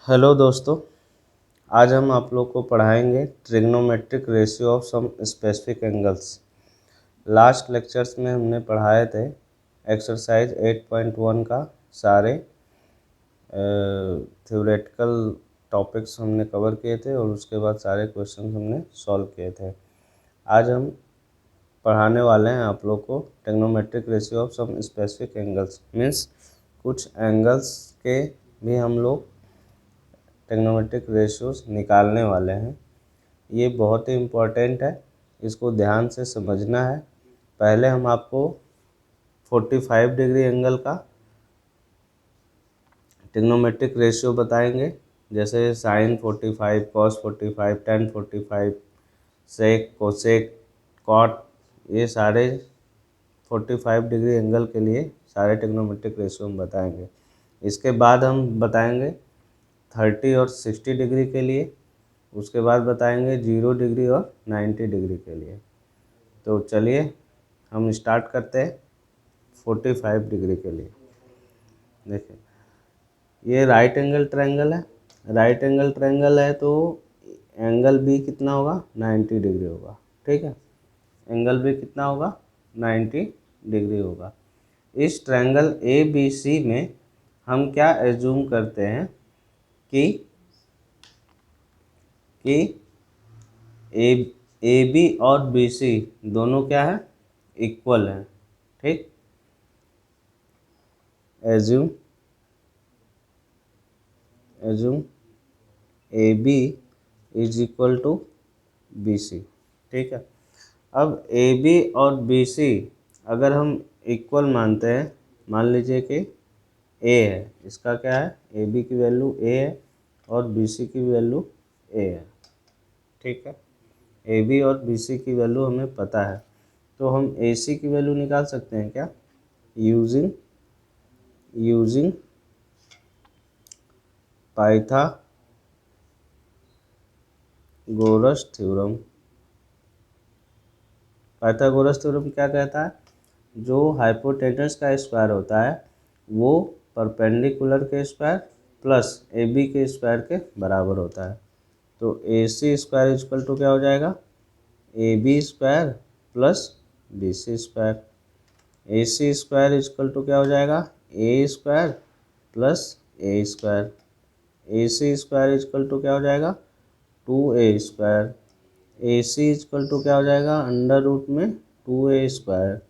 Hello दोस्तों, आज हम आप लोग को पढ़ाएंगे trigonometric ratio of some specific angles. Last lectures में हमने पढ़ाए थे एक्सरसाइज 8.1 का सारे थ्योरेटिकल टॉपिक्स हमने कवर किए थे और उसके बाद सारे क्वेश्चन हमने सॉल्व किए थे। आज हम पढ़ाने वाले हैं आप लोग को trigonometric ratio of some specific angles, means कुछ एंगल्स के भी हम लोग ट्रिग्नोमेट्रिक रेशियोज निकालने वाले हैं। ये बहुत ही इम्पोर्टेंट है, इसको ध्यान से समझना है। पहले हम आपको 45 डिग्री एंगल का ट्रिग्नोमेट्रिक रेशियो बताएंगे, जैसे साइन 45, कॉस 45, टेन 45, सेक, कोसेक, कॉट, ये सारे 45 डिग्री एंगल के लिए सारे ट्रिग्नोमेट्रिक रेशियो हम बताएंगे। इसके बाद हम बताएंगे 30 और 60 डिग्री के लिए, उसके बाद बताएंगे 0 डिग्री और 90 डिग्री के लिए। तो चलिए हम स्टार्ट करते हैं 45 डिग्री के लिए। देखिए, ये राइट एंगल ट्रायंगल है। राइट एंगल ट्रायंगल है तो एंगल बी कितना होगा? 90 डिग्री होगा। ठीक है, एंगल बी कितना होगा? 90 डिग्री होगा। इस ट्रायंगल ए बी सी में हम क्या एज्यूम करते हैं कि ए बी और बी सी दोनों क्या है? इक्वल हैं। ठीक, assume A B is equal to B C. ठीक है, अब ए बी और बी सी अगर हम इक्वल मानते हैं, मान लीजिए कि ए है, इसका क्या है? ए बी की वैल्यू ए है और बी सी की वैल्यू ए है। ठीक है, ए बी और बी सी की वैल्यू हमें पता है, तो हम ए सी की वैल्यू निकाल सकते हैं क्या? Using Pythagoras theorem. Pythagoras theorem क्या कहता है? जो हाइपोटेनस का स्क्वायर होता है वो परपेंडिकुलर के स्क्वायर प्लस ए बी के स्क्वायर के बराबर होता है। तो A C square equal to क्या हो जाएगा? A B square plus B C square. A C square equal to क्या हो जाएगा? A square plus A square. A C square equal to क्या हो जाएगा? 2a square. A C equal to क्या हो जाएगा? अंडर रूट में 2a स्क्वायर।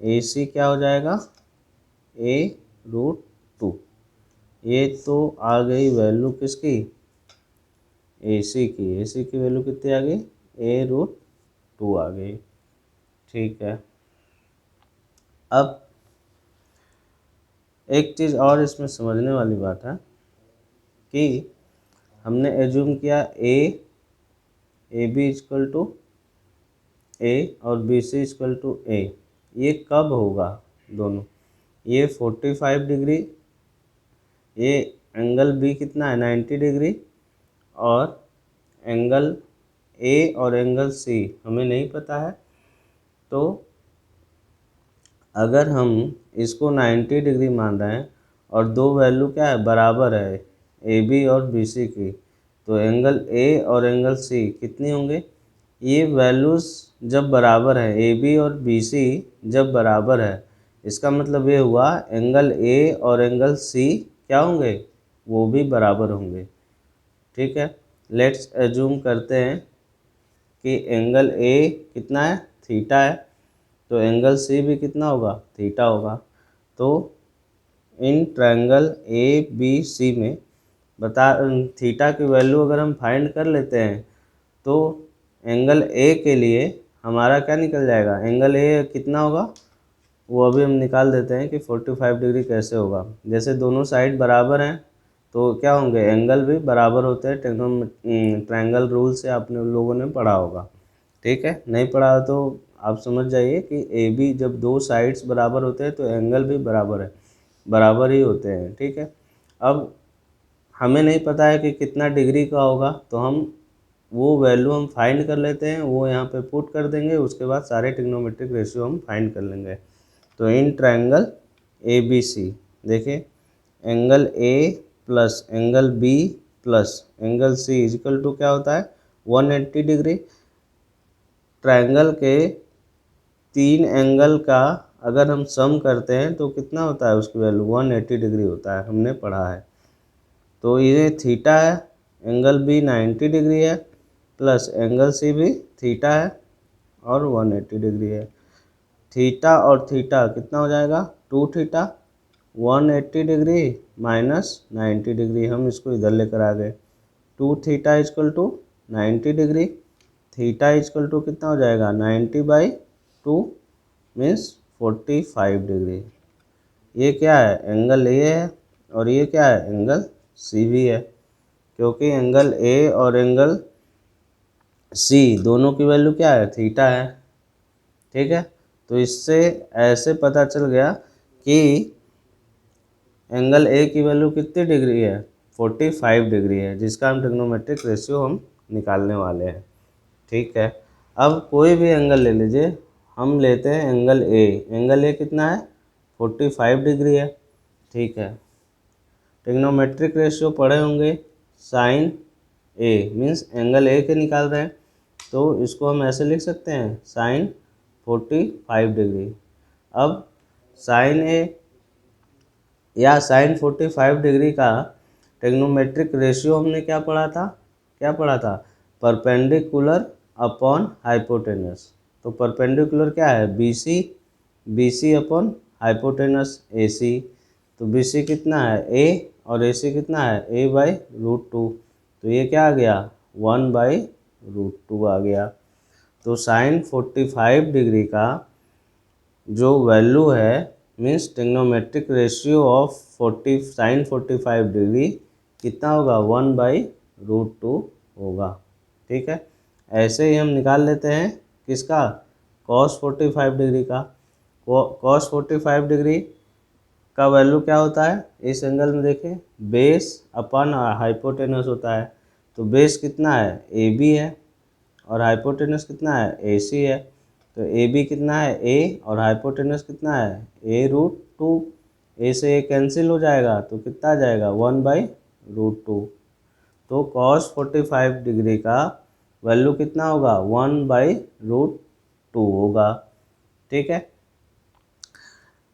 ए सी क्या हो जाएगा? a√2। ये तो आ गई वैल्यू किसकी? ए सी की। ए सी की वैल्यू कितनी आ गई? a√2 आ गई। ठीक है, अब एक चीज़ और इसमें समझने वाली बात है कि हमने एज्यूम किया ए बी इक्वल टू ए और बी सी इक्वल टू ए। ये कब होगा? दोनों, ये 45 डिग्री, ये एंगल बी कितना है? 90 डिग्री, और एंगल ए और एंगल सी हमें नहीं पता है। तो अगर हम इसको 90 डिग्री मान रहे हैं और दो वैल्यू क्या है? बराबर है, ए बी और बी सी की, तो एंगल ए और एंगल सी कितनी होंगे? ये वैल्यूज़ जब बराबर है, ए बी और बी सी जब बराबर है, इसका मतलब ये हुआ एंगल ए और एंगल सी क्या होंगे? वो भी बराबर होंगे। ठीक है, लेट्स एज्यूम करते हैं कि एंगल ए कितना है? थीटा है, तो एंगल सी भी कितना होगा? थीटा होगा। तो इन ट्रायंगल ए बी सी में थीटा की वैल्यू अगर हम फाइंड कर लेते हैं तो एंगल ए के लिए हमारा क्या निकल जाएगा? एंगल ए कितना होगा वो अभी हम निकाल देते हैं कि 45 डिग्री कैसे होगा। जैसे दोनों साइड बराबर हैं तो क्या होंगे? एंगल भी बराबर होते हैं। ट्रायंगल रूल से आपने लोगों ने पढ़ा होगा। ठीक है, नहीं पढ़ा तो आप समझ जाइए कि ए बी जब दो साइड्स बराबर होते हैं तो एंगल भी बराबर ही होते हैं। ठीक है, अब हमें नहीं पता है कि कितना डिग्री का होगा, तो हम वो वैल्यू हम फाइंड कर लेते हैं, वो यहाँ पे पुट कर देंगे, उसके बाद सारे ट्रिग्नोमेट्रिक रेशियो हम फाइंड कर लेंगे। तो in triangle A B C देखिए, angle A plus angle B plus angle C is equal to क्या होता है 180 डिग्री। ट्रायंगल के तीन एंगल का अगर हम सम करते हैं तो कितना होता है, उसकी वैल्यू 180 डिग्री होता है, हमने पढ़ा है। तो ये थीटा है, एंगल बी 90 डिग्री है प्लस एंगल सी भी थीटा है और 180 डिग्री है। थीटा और थीटा कितना हो जाएगा 2 थीटा, 180 डिग्री माइनस 90 डिग्री, हम इसको इधर लेकर आ गए। 2 theta is equal to 90 degree, theta is equal to कितना हो जाएगा 90/2 मीन्स 45 डिग्री। ये क्या है एंगल ए है और ये क्या है एंगल सी भी है, क्योंकि एंगल ए और एंगल सी दोनों की वैल्यू क्या है थीटा है। ठीक है, तो इससे ऐसे पता चल गया कि एंगल ए की वैल्यू कितनी डिग्री है 45 डिग्री है, जिसका हम ट्रिग्नोमेट्रिक रेशियो हम निकालने वाले हैं। ठीक है, अब कोई भी एंगल ले लीजिए, हम लेते हैं एंगल ए। एंगल ए कितना है 45 डिग्री है। ठीक है, ट्रिग्नोमेट्रिक रेशियो पढ़े होंगे, sine A means angle A के निकाल रहे हैं, तो इसको हम ऐसे लिख सकते हैं साइन 45 डिग्री। अब साइन ए या साइन 45 डिग्री का ट्रिग्नोमेट्रिक रेशियो हमने क्या पढ़ा था, परपेंडिकुलर अपॉन हाइपोटेनस। तो परपेंडिकुलर क्या है BC अपॉन हाइपोटेनस AC। तो BC कितना है A और AC कितना है A/√2। तो ये क्या आ गया 1/√2 आ गया। तो साइन 45 डिग्री का जो वैल्यू है means trigonometric ratio of sine 45 degree कितना होगा 1/√2 होगा। ठीक है, ऐसे ही हम निकाल लेते हैं किसका cos 45 डिग्री का। cos 45 डिग्री का वैल्यू क्या होता है इस एंगल में देखें, बेस अपन हाइपोटेनस होता है। तो बेस कितना है AB है और हाइपोटेनस कितना है AC है। तो AB कितना है A और हाइपोटेनस कितना है A√2। A से A कैंसिल हो जाएगा तो कितना आ जाएगा 1/√2। तो cos 45 डिग्री का वैल्यू कितना होगा 1/√2 होगा। ठीक है,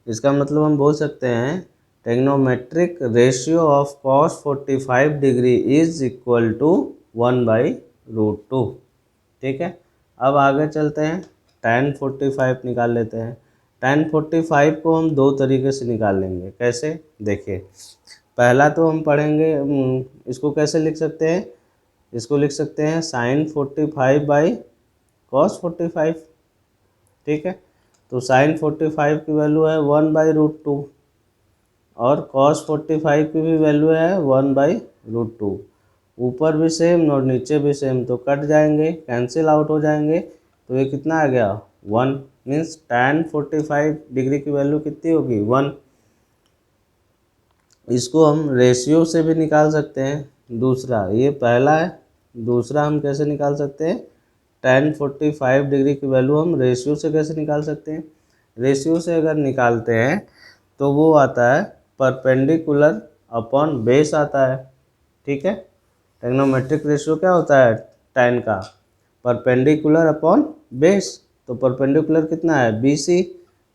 इसका मतलब हम बोल सकते हैं trigonometric ratio of cos 45 degree is equal to 1/√2। ठीक है, अब आगे चलते हैं tan 45 निकाल लेते हैं। tan 45 को हम दो तरीके से निकाल लेंगे, कैसे देखिए। पहला तो हम पढ़ेंगे इसको कैसे लिख सकते हैं, इसको लिख सकते हैं sin 45/cos 45। ठीक है, तो sin 45 की वैल्यू है 1/√2 और cos 45 की भी वैल्यू है 1/√2। ऊपर भी सेम और नीचे भी सेम, तो कट जाएंगे कैंसिल आउट हो जाएंगे। तो ये कितना आ गया 1 मीन्स tan 45 डिग्री की वैल्यू कितनी होगी 1। इसको हम रेशियो से भी निकाल सकते हैं। दूसरा ये पहला है, दूसरा हम कैसे निकाल सकते हैं tan 45 डिग्री की वैल्यू हम रेशियो से कैसे निकाल सकते हैं। रेशियो से अगर निकालते हैं तो वो आता है परपेंडिकुलर अपॉन बेस आता है। ठीक है, ट्रिग्नोमेट्रिक रेशियो क्या होता है tan का परपेंडिकुलर अपॉन बेस। तो परपेंडिकुलर कितना है BC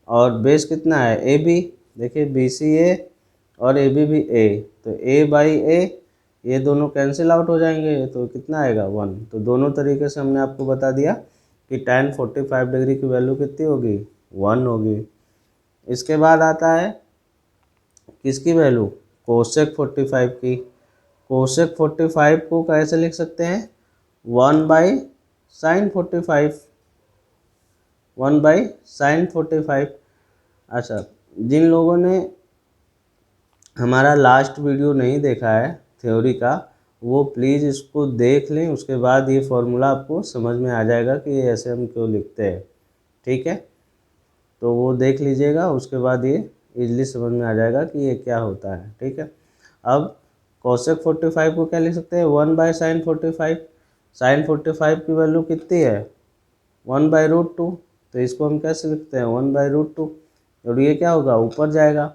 और बेस कितना है AB। देखिए BCA और AB भी A, तो A/A ये दोनों कैंसिल आउट हो जाएंगे तो कितना आएगा 1। तो दोनों तरीके से हमने आपको बता दिया कि tan 45 डिग्री की वैल्यू कितनी होगी 1 होगी। इसके बाद आता है किसकी वैल्यू कोसेक 45 की। कोसेक 45 को कैसे लिख सकते हैं 1/sin 45, 1/sin 45। अच्छा, जिन लोगों ने हमारा लास्ट वीडियो नहीं देखा है थ्योरी का, वो प्लीज़ इसको देख लें, उसके बाद ये फॉर्मूला आपको समझ में आ जाएगा कि ये ऐसे हम क्यों लिखते हैं। ठीक है, तो वो देख लीजिएगा, उसके बाद ये इजीली समझ में आ जाएगा कि ये क्या होता है। ठीक है, अब कोसेक 45 को क्या लिख सकते हैं 1/sin 45। sin 45 की वैल्यू कितनी है 1/√2, तो इसको हम कैसे लिखते हैं 1/√2। और ये क्या होगा ऊपर जाएगा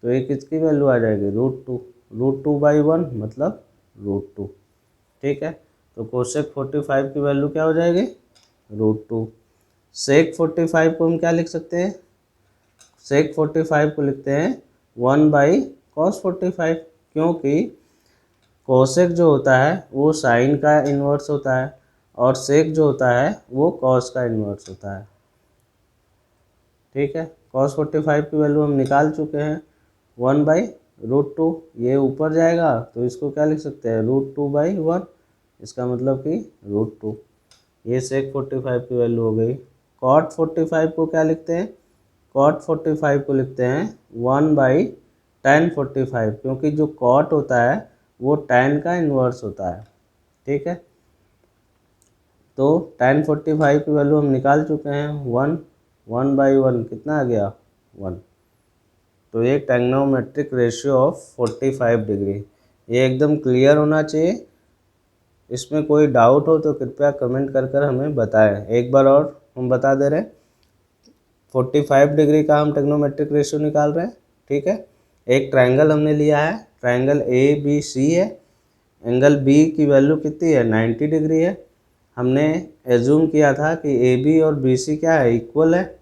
तो ये किसकी वैल्यू आ जाएगी √2। √2/1 मतलब √2। ठीक है, तो कोसेक 45 की वैल्यू क्या हो जाएगी, √2। सेक 45 को हम क्या लिख सकते हैं, सेक 45 को लिखते हैं 1/cos45, क्योंकि कोसेक जो होता है वो साइन का इन्वर्स होता है और सेक जो होता है वो कॉस का इन्वर्स होता है। ठीक है, cos45 की वैल्यू हम निकाल चुके हैं 1/√2। ये ऊपर जाएगा तो इसको क्या लिख सकते हैं, √2/1, इसका मतलब कि √2। ये सेक 45 की वैल्यू हो गई। कॉट 45 को क्या लिखते हैं, कॉट 45 को लिखते हैं 1/tan45, क्योंकि जो कॉट होता है वो टैन का इन्वर्स होता है। ठीक है, तो tan45 की वैल्यू हम निकाल चुके हैं 1/1 कितना आ गया, 1। तो ये ट्रिग्नोमेट्रिक रेशियो ऑफ 45 डिग्री, ये एकदम क्लियर होना चाहिए। इसमें कोई डाउट हो तो कृपया कमेंट कर हमें बताएं। एक बार और हम बता दे रहे हैं, 45 डिग्री का हम ट्रिग्नोमेट्रिक रेशियो निकाल रहे हैं। ठीक है, एक ट्रायंगल हमने लिया है, ट्रायंगल ABC है, एंगल B की वैल्यू कितनी है, 90 डिग्री है। हमने एज्यूम किया था कि AB और BC क्या है, इक्वल है,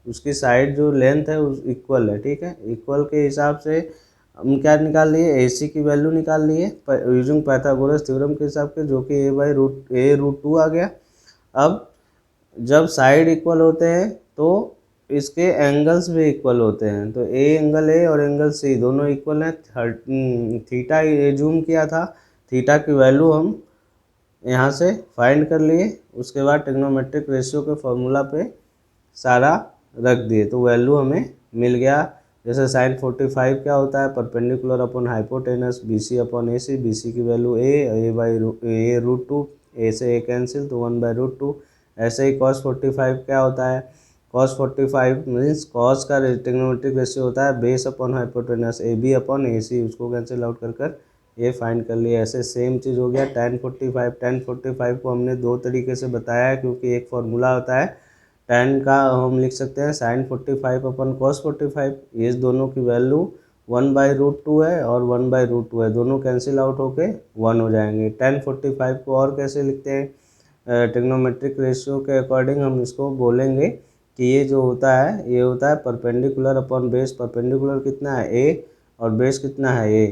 उसकी साइड जो लेंथ है उस इक्वल है। ठीक है, इक्वल के हिसाब से हम क्या निकाल लिए, AC की वैल्यू निकाल लिए यूजिंग पाइथागोरस थ्योरम के हिसाब से, जो कि a/√2 आ गया। अब जब साइड इक्वल होते हैं तो इसके एंगल्स भी इक्वल होते हैं, तो एंगल A और एंगल C दोनों इक्वल हैं। थीटा एज्यूम किया था, थीटा की वैल्यू हम यहाँ से फाइंड कर लिए, उसके बाद ट्रिग्नोमेट्रिक रेशियो के फॉर्मूला पे सारा रख दिए तो वैल्यू हमें मिल गया। जैसे sin 45 क्या होता है, perpendicular upon hypotenuse BC upon AC, BC की वैल्यू a/√2, a से a कैंसिल तो 1/√2। ऐसे ही cos 45 क्या होता है, cos 45 मीन्स cos का ट्रिग्नोमेट्रिक रेशियो होता है base upon hypotenuse AB upon AC, उसको कैंसिल आउट कर ये फाइंड कर लिया। ऐसे सेम चीज़ हो गया tan 45 को हमने दो तरीके से बताया है, क्योंकि एक फार्मूला होता है tan का, हम लिख सकते हैं sin 45 अपन cos 45, ये दोनों की वैल्यू 1/√2 है और 1/√2 है, दोनों कैंसिल आउट होके 1 हो जाएंगे। tan 45 को और कैसे लिखते हैं, ट्रिग्नोमेट्रिक रेशियो के अकॉर्डिंग हम इसको बोलेंगे कि ये जो होता है ये होता है परपेंडिकुलर अपॉन बेस, परपेंडिकुलर कितना है a और बेस कितना है a,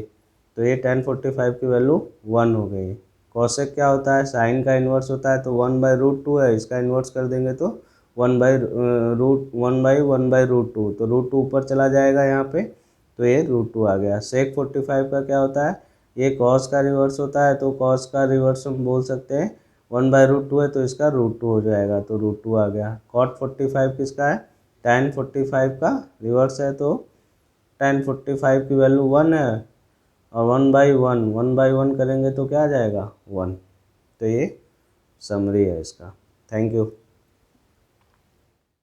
तो ये tan 45 की वैल्यू 1 हो गई। कॉसेक क्या होता है, साइन का इन्वर्स होता है, तो 1/√2 है, इसका इन्वर्स कर देंगे तो 1/1/√2, तो √2 ऊपर चला जाएगा यहाँ पे, तो ये √2 आ गया। सेक 45 का क्या होता है, ये कॉस का रिवर्स होता है, तो कॉस का रिवर्स हम बोल सकते हैं 1/√2 है, तो इसका √2 हो जाएगा, तो √2 आ गया। कॉट 45 किसका है, tan 45 का रिवर्स है, तो tan 45 की वैल्यू 1 है और 1/1 करेंगे तो क्या आ जाएगा, 1। तो ये समरी है इसका। Thank you.